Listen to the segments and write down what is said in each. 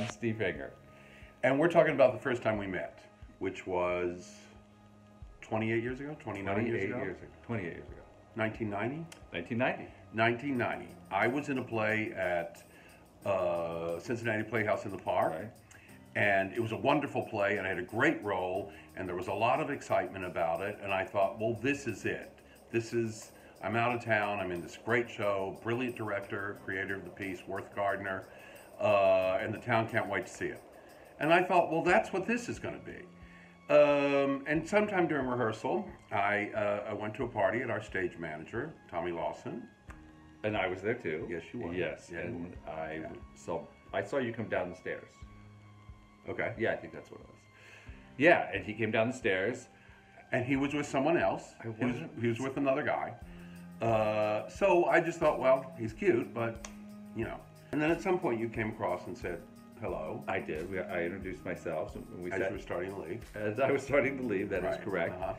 and Steve Hinger. And we're talking about the first time we met, which was 28 years ago, 29 years ago? 28 years ago. 1990? 1990. 1990. I was in a play at Cincinnati Playhouse in the Park. Right. And it was a wonderful play, and I had a great role, and there was a lot of excitement about it, and I thought, well, this is it. I'm out of town, I'm in this great show, brilliant director, creator of the piece, Worth Gardner, and the town can't wait to see it. And I thought, well, that's what this is going to be. And sometime during rehearsal, I went to a party at our stage manager, Tommy Lawson. And I was there too. Yes, you were. Yes, Yeah, and I saw you come down the stairs. Okay. Yeah, I think that's what it was. Yeah, and he came down the stairs. And he was with someone else. I He wasn't. was with another guy. So I just thought, well, he's cute, but, you know. And then at some point you came across and said, hello. I did. I introduced myself. So we As sat, you were starting to leave. as I was starting to leave, that is Right. correct. Uh-huh.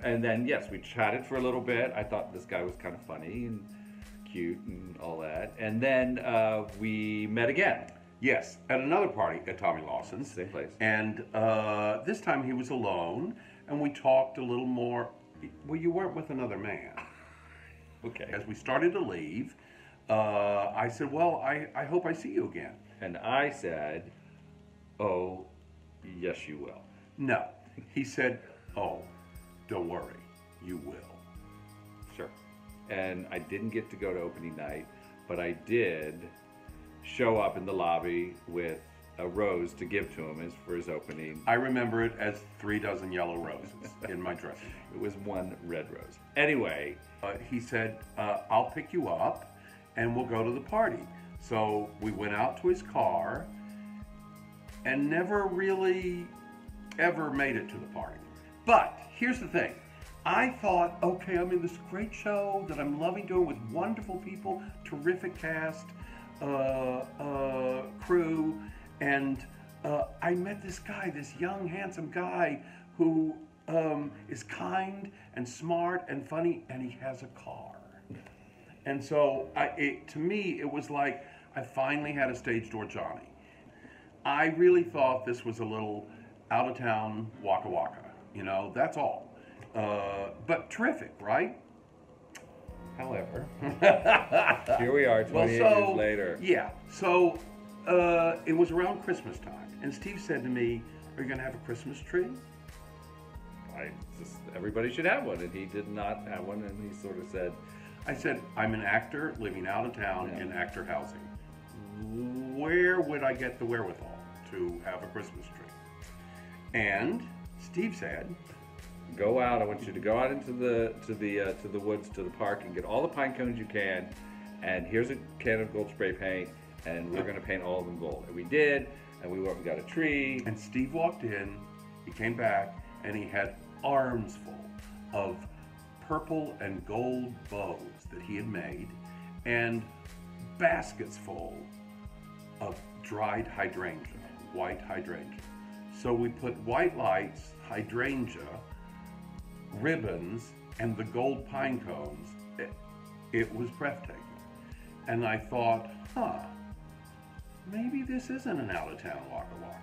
And then, yes, we chatted for a little bit. I thought this guy was kind of funny and cute and all that. And then we met again. Yes, at another party at Tommy Lawson's. Same place. And this time he was alone, and we talked a little more. Well, you weren't with another man. Okay. As we started to leave, I said, well, I hope I see you again. And I said, oh, yes, you will. No. He said, oh, don't worry, you will. Sure. And I didn't get to go to opening night, but I did show up in the lobby with a rose to give to him for his opening. I remember it as 3 dozen yellow roses in my dressing room. It was one red rose. Anyway, He said, I'll pick you up and we'll go to the party. So we went out to his car and never really ever made it to the party. But here's the thing. I thought, okay, I'm in this great show that I'm loving doing with wonderful people, terrific cast, crew, and I met this guy, this young, handsome guy who is kind and smart and funny, and he has a car. And so to me, it was like I finally had a stage door Johnny. I really thought this was a little out-of-town waka waka, you know, that's all. But terrific, right? However, here we are 28 years later. Yeah, so it was around Christmas time, and Steve said to me, are you going to have a Christmas tree? Everybody should have one, and he did not have one, and he sort of said, I said, I'm an actor living out of town in actor housing. Where would I get the wherewithal to have a Christmas tree? And Steve said, go out. I want you to go out into the woods, to the park, and get all the pine cones you can. And here's a can of gold spray paint, and we're going to paint all of them gold. And we did. And we went and got a tree. And Steve walked in. He came back, and he had arms full of purple and gold bows that he had made, and baskets full of dried hydrangea, white hydrangea. So we put white lights, hydrangea, ribbons, and the gold pine cones. It was breathtaking. And I thought, maybe this isn't an out-of-town waka waka.